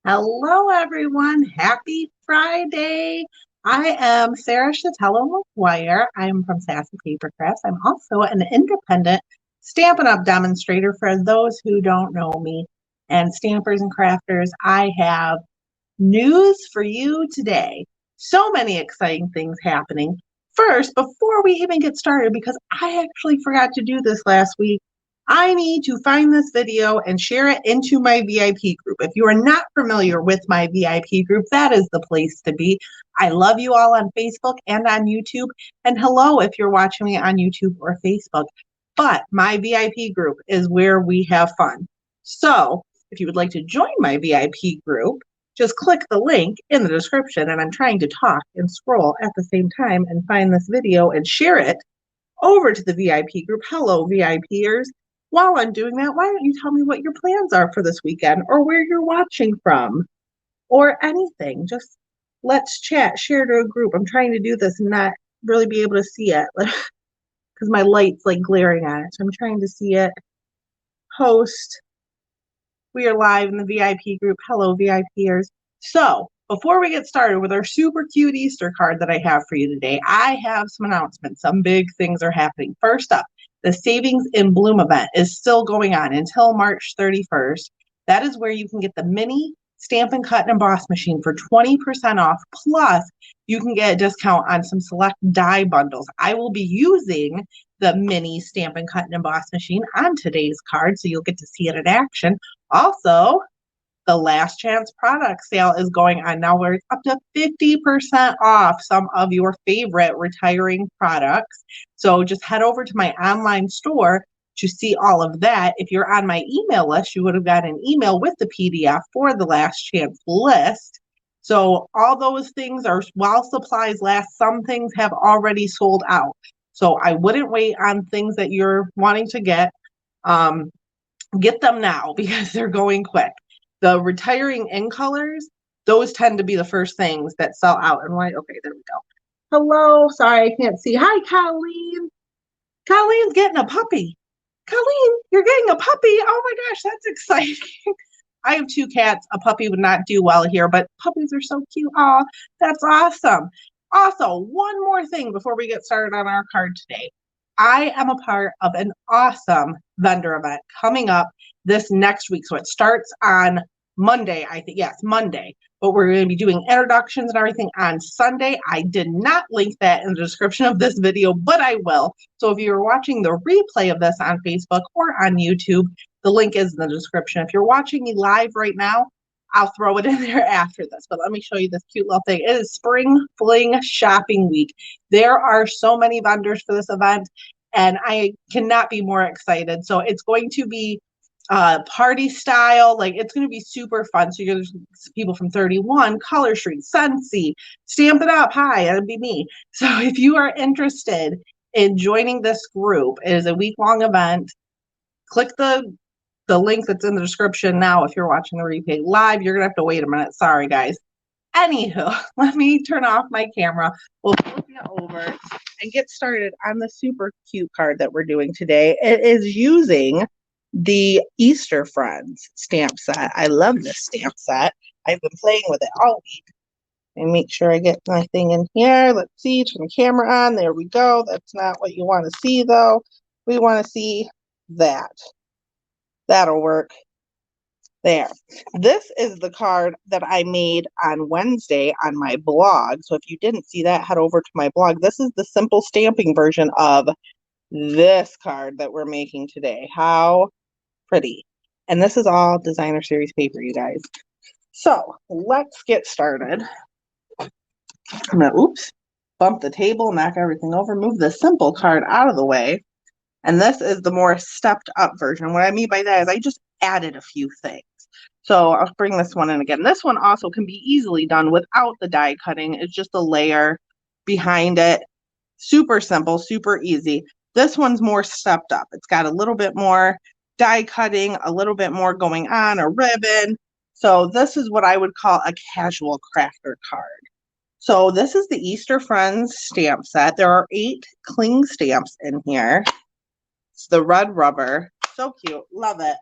Hello, everyone. Happy Friday. I am Sarah Chatello McGuire. I'm from Sassy Paper Crafts. I'm also an independent Stampin' Up! Demonstrator for those who don't know me. And stampers and crafters, I have news for you today. So many exciting things happening. First, before we even get started, because I actually forgot to do this last week, I need to find this video and share it into my VIP group. If you are not familiar with my VIP group, that is the place to be. I love you all on Facebook and on YouTube. And hello if you're watching me on YouTube or Facebook. But my VIP group is where we have fun. So if you would like to join my VIP group, just click the link in the description. And I'm trying to talk and scroll at the same time and find this video and share it over to the VIP group. Hello, VIPers. While I'm doing that, why don't you tell me what your plans are for this weekend or where you're watching from or anything? Just let's chat, share to a group. I'm trying to do this and not really be able to see it because my light's like glaring on it. So I'm trying to see it. Host. We are live in the VIP group. Hello, VIPers. So before we get started with our super cute Easter card that I have for you today, I have some announcements. Some big things are happening. First up, the Savings in Bloom event is still going on until March 31st. That is where you can get the mini Stampin' Cut and Emboss machine for 20% off. Plus, you can get a discount on some select die bundles. I will be using the mini Stampin' Cut and Emboss machine on today's card, so you'll get to see it in action. Also, the last chance product sale is going on now where it's up to 50% off some of your favorite retiring products. So just head over to my online store to see all of that. If you're on my email list, you would have got an email with the PDF for the last chance list. So all those things are while supplies last, some things have already sold out. So I wouldn't wait on things that you're wanting to get. Get them now because they're going quick. The retiring in colors, those tend to be the first things that sell out. And like, okay, there we go. Hello, sorry, I can't see. Hi, Colleen. Colleen's getting a puppy. Colleen, you're getting a puppy. Oh my gosh, that's exciting. I have two cats. A puppy would not do well here, but puppies are so cute. Oh, that's awesome. Also, one more thing before we get started on our card today. I am a part of an awesome vendor event coming up this next week. So it starts on Monday, I think. Yes, Monday. But we're going to be doing introductions and everything on Sunday. I did not link that in the description of this video, but I will. So if you're watching the replay of this on Facebook or on YouTube, the link is in the description. If you're watching me live right now, I'll throw it in there after this. But let me show you this cute little thing. It is Spring Fling Shopping Week. There are so many vendors for this event, and I cannot be more excited. So it's going to be party style. Like, it's going to be super fun. So you're going to people from 31, Color Street, Scentsy, Stamp It Up. Hi, that'd be me. So if you are interested in joining this group, it is a week-long event. Click the link that's in the description now. If you're watching the replay live, you're gonna have to wait a minute. Sorry, guys. Anywho, let me turn off my camera. We'll flip it over and get started on the super cute card that we're doing today. It is using the Easter Friends stamp set. I love this stamp set. I've been playing with it all week. And make sure I get my thing in here. Let's see, turn the camera on. There we go. That's not what you want to see, though. We want to see that. That'll work. There. This is the card that I made on Wednesday on my blog. So if you didn't see that, head over to my blog. This is the simple stamping version of this card that we're making today. How pretty. And this is all designer series paper, you guys. So let's get started. I'm gonna, bump the table, knock everything over, move the simple card out of the way. And this is the more stepped up version. What I mean by that is I just added a few things. So I'll bring this one in again. This one also can be easily done without the die cutting. It's just a layer behind it. Super simple, super easy. This one's more stepped up. It's got a little bit more die cutting, a little bit more going on, a ribbon. So this is what I would call a casual crafter card. So this is the Easter Friends stamp set. There are 8 cling stamps in here. It's the red rubber. So cute. Love it.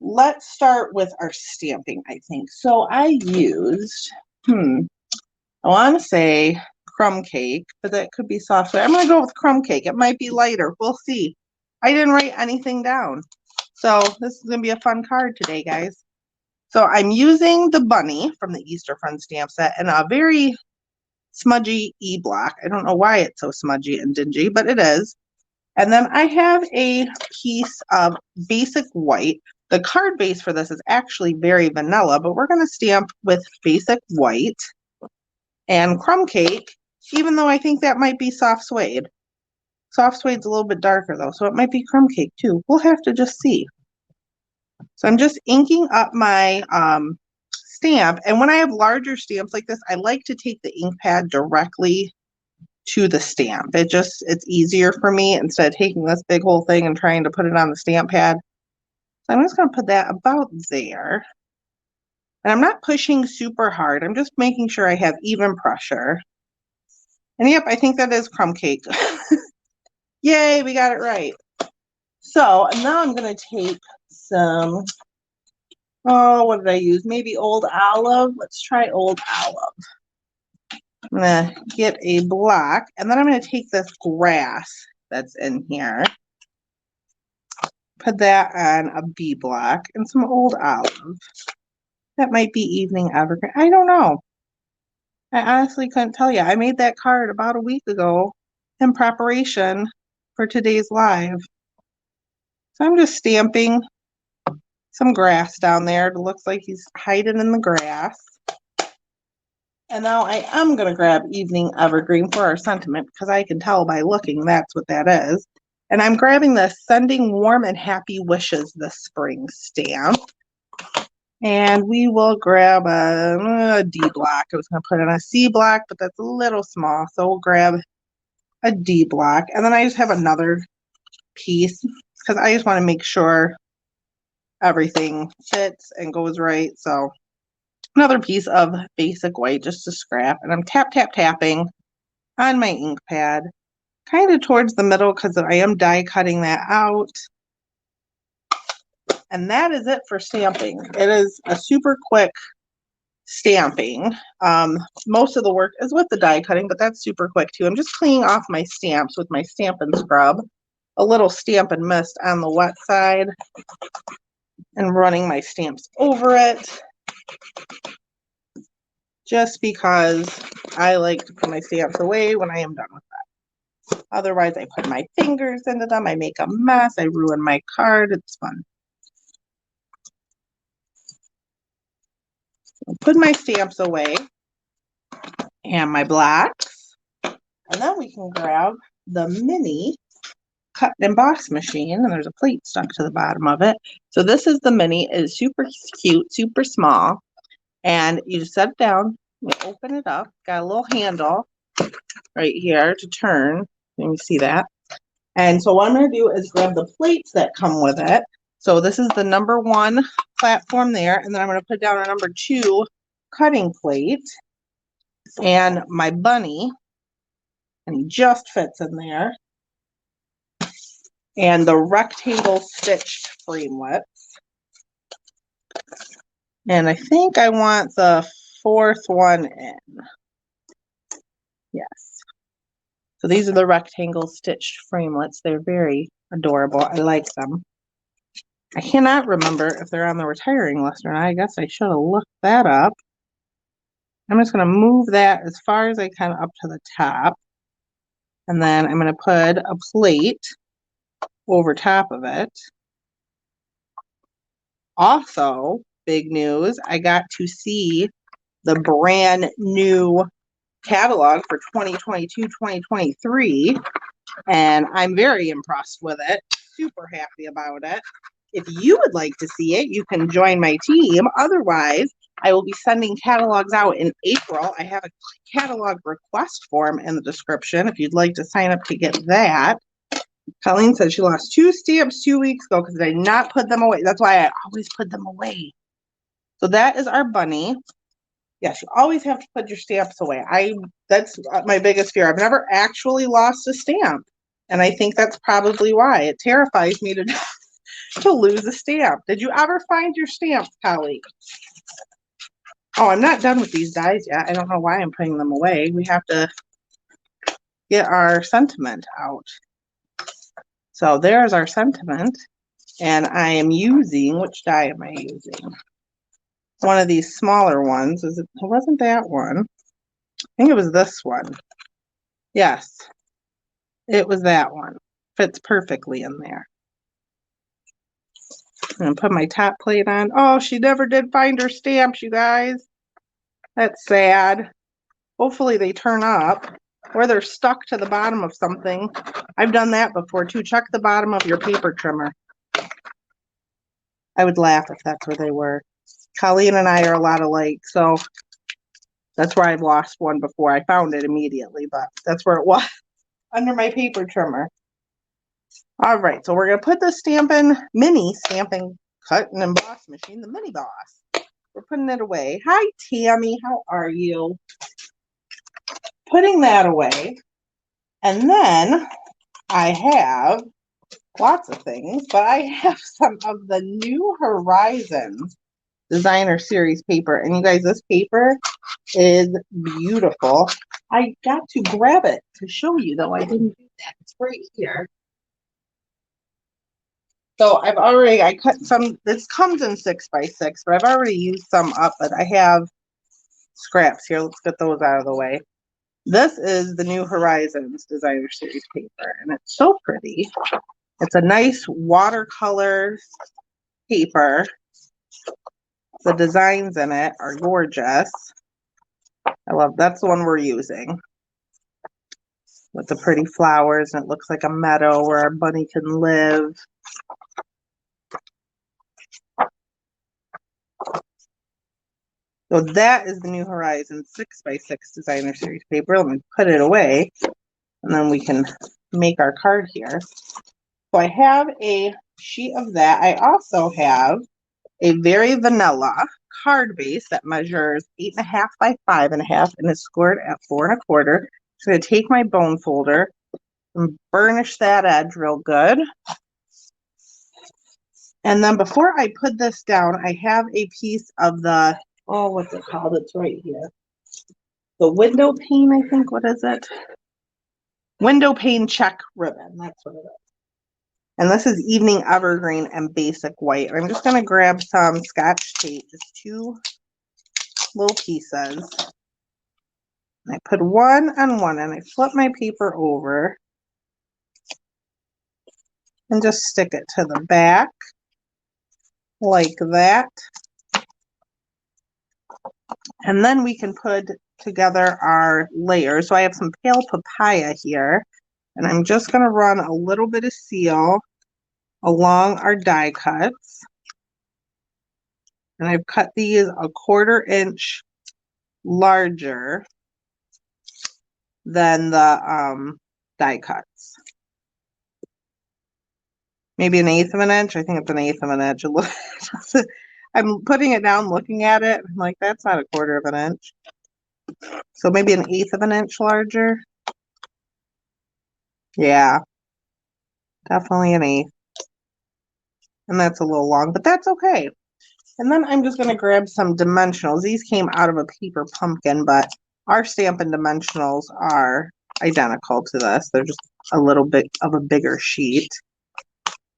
let's start with our stamping, I think. So I used, I want to say crumb cake, but that could be soft. I'm going to go with crumb cake. It might be lighter. We'll see. I didn't write anything down. So this is going to be a fun card today, guys. So I'm using the bunny from the Easter Fun stamp set and a very smudgy E-block. I don't know why it's so smudgy and dingy, but it is. And then I have a piece of basic white. The card base for this is actually very vanilla, but we're going to stamp with basic white and crumb cake, even though I think that might be soft suede. Soft suede's a little bit darker though, so it might be crumb cake too. We'll have to just see. So I'm just inking up my stamp. And when I have larger stamps like this, I like to take the ink pad directly to the stamp. It's easier for me instead of taking this big whole thing and trying to put it on the stamp pad. So I'm just going to put that about there. And I'm not pushing super hard. I'm just making sure I have even pressure. And yep, I think that is crumb cake. Yay, we got it right. So now I'm going to take some, what did I use? Maybe Old Olive. Let's try Old Olive. I'm going to get a block, and then I'm going to take this grass that's in here, put that on a B block, and some Old Olive. That might be Evening Evergreen. I don't know. I honestly couldn't tell you. I made that card about a week ago in preparation for today's live. So I'm just stamping some grass down there. It looks like he's hiding in the grass. And now I am going to grab Evening Evergreen for our sentiment because I can tell by looking that's what that is. And I'm grabbing the Sending Warm and Happy Wishes this spring stamp. And we will grab a D block. I was going to put in a C block, but that's a little small. So we'll grab a D block. And then I just have another piece because I just want to make sure everything fits and goes right. So another piece of basic white just to scrap. And I'm tapping on my ink pad, kind of towards the middle because I am die cutting that out. And that is it for stamping. It is a super quick stamping. Most of the work is with the die cutting, but that's super quick too. I'm just cleaning off my stamps with my Stampin' Scrub, a little Stampin' Mist on the wet side, and running my stamps over it. Just because I like to put my stamps away when I am done with that. Otherwise, I put my fingers into them, I make a mess, I ruin my card, it's fun. I'll put my stamps away and my blocks, and then we can grab the mini cut and emboss machine, and there's a plate stuck to the bottom of it. So this is the mini. It is super cute, super small, and you just set it down, you open it up, got a little handle right here to turn. Let me see that. And so what I'm going to do is grab the plates that come with it. So this is the number 1 platform there, and then I'm going to put down a number 2 cutting plate and my bunny, and he just fits in there, and the rectangle stitched framelits. And I think I want the 4th one in. Yes. So these are the rectangle stitched framelits. They're very adorable. I like them. I cannot remember if they're on the retiring list or not. I guess I should have looked that up. I'm just going to move that as far as I can up to the top. And then I'm going to put a plate over top of it. Also, big news, I got to see the brand new catalog for 2022-2023, and I'm very impressed with it. Super happy about it. If you would like to see it, you can join my team. Otherwise, I will be sending catalogs out in April. I have a catalog request form in the description if you'd like to sign up to get that. Colleen said she lost 2 stamps 2 weeks ago because I did not put them away. That's why I always put them away. So that is our bunny. Yes, you always have to put your stamps away. That's my biggest fear. I've never actually lost a stamp. And I think that's probably why. It terrifies me to death to lose a stamp. Did you ever find your stamps, colleague? Oh, I'm not done with these dies yet. I don't know why I'm putting them away. We have to get our sentiment out. So there's our sentiment. And I am using, which die am I using? One of these smaller ones. It wasn't that one. I think it was this one. Yes, it was that one. Fits perfectly in there. I'm gonna put my top plate on. Oh, she never did find her stamps, you guys. That's sad. Hopefully they turn up, or they're stuck to the bottom of something. I've done that before too. Check the bottom of your paper trimmer. I would laugh if that's where they were. Colleen and I are a lot alike, so that's where I've lost one before. I found it immediately, but that's where it was, under my paper trimmer. All right, so we're gonna put the mini stamping cut and emboss machine, the mini boss. We're putting it away. Hi, Tammy, how are you? Putting that away. And then I have lots of things, but I have some of the New Horizons designer series paper. And you guys, this paper is beautiful. I got to grab it to show you, though I didn't do that. It's right here. So I cut some, this comes in 6x6, but I've already used some up, but I have scraps here. Let's get those out of the way. This is the New Horizons designer series paper, and it's so pretty. It's a nice watercolor paper. The designs in it are gorgeous. That's the one we're using. With the pretty flowers, and it looks like a meadow where our bunny can live. So that is the New Horizons 6x6 designer series paper. Let me put it away, and then we can make our card here. So I have a sheet of that. I also have a very vanilla card base that measures 8.5 by 5.5 and is scored at 4 1/4. I'm just going to take my bone folder and burnish that edge real good. And then before I put this down, I have a piece of the, oh, what's it called? It's right here. The window pane, I think. What is it? Window pane check ribbon. That's what it is. And this is Evening Evergreen and Basic White. I'm just going to grab some Scotch tape, just 2 little pieces. And I put one on one, and I flip my paper over and just stick it to the back like that. And then we can put together our layers. So I have some pale papaya here, and I'm just going to run a little bit of seal along our die cuts. And I've cut these 1/4 inch larger than the die cuts. Maybe 1/8 of an inch. I think it's 1/8 of an inch. I'm putting it down, looking at it. I'm like, that's not 1/4 of an inch. So maybe 1/8 of an inch larger. Yeah, definitely 1/8. And that's a little long, but that's okay. And then I'm just going to grab some dimensionals. These came out of a paper pumpkin, but our Stampin' Dimensionals are identical to this. They're just a little bit of a bigger sheet.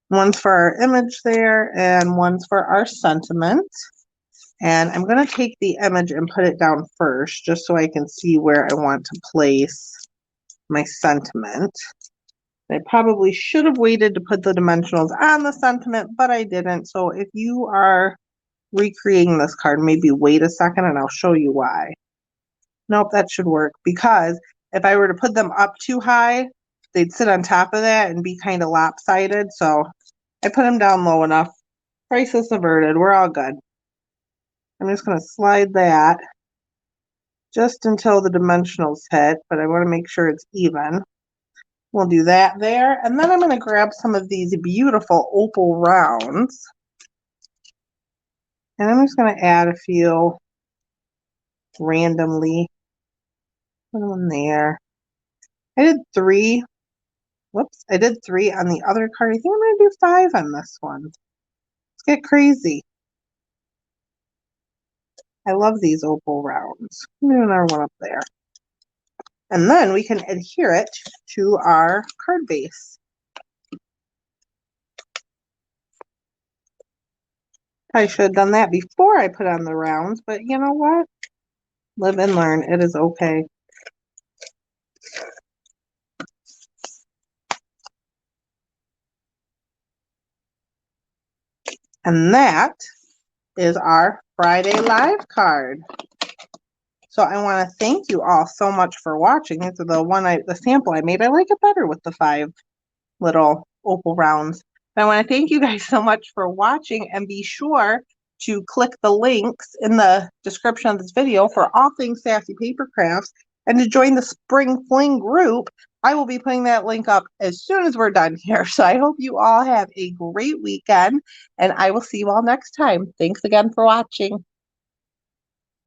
One's for our image there, and one's for our sentiment. And I'm going to take the image and put it down first, just so I can see where I want to place my sentiment. I probably should have waited to put the dimensionals on the sentiment, but I didn't. So if you are recreating this card, maybe wait a second and I'll show you why. Nope, that should work, because if I were to put them up too high, they'd sit on top of that and be kind of lopsided. So I put them down low enough. Crisis averted. We're all good. I'm just going to slide that just until the dimensionals hit, but I want to make sure it's even. We'll do that there. And then I'm going to grab some of these beautiful opal rounds. And I'm just going to add a few randomly. Put them there. I did 3 Whoops, I did 3 on the other card. I think I'm going to do 5 on this one. Let's get crazy. I love these opal rounds. Maybe another one up there. And then we can adhere it to our card base. I should have done that before I put on the rounds, but you know what? Live and learn. It is okay. And that is our Friday Live card. So I want to thank you all so much for watching. This is the sample I made. I like it better with the 5 little opal rounds. But I want to thank you guys so much for watching, and be sure to click the links in the description of this video for all things Sassy Paper Crafts, and to join the Spring Fling group. I will be putting that link up as soon as we're done here. So I hope you all have a great weekend, and I will see you all next time. Thanks again for watching.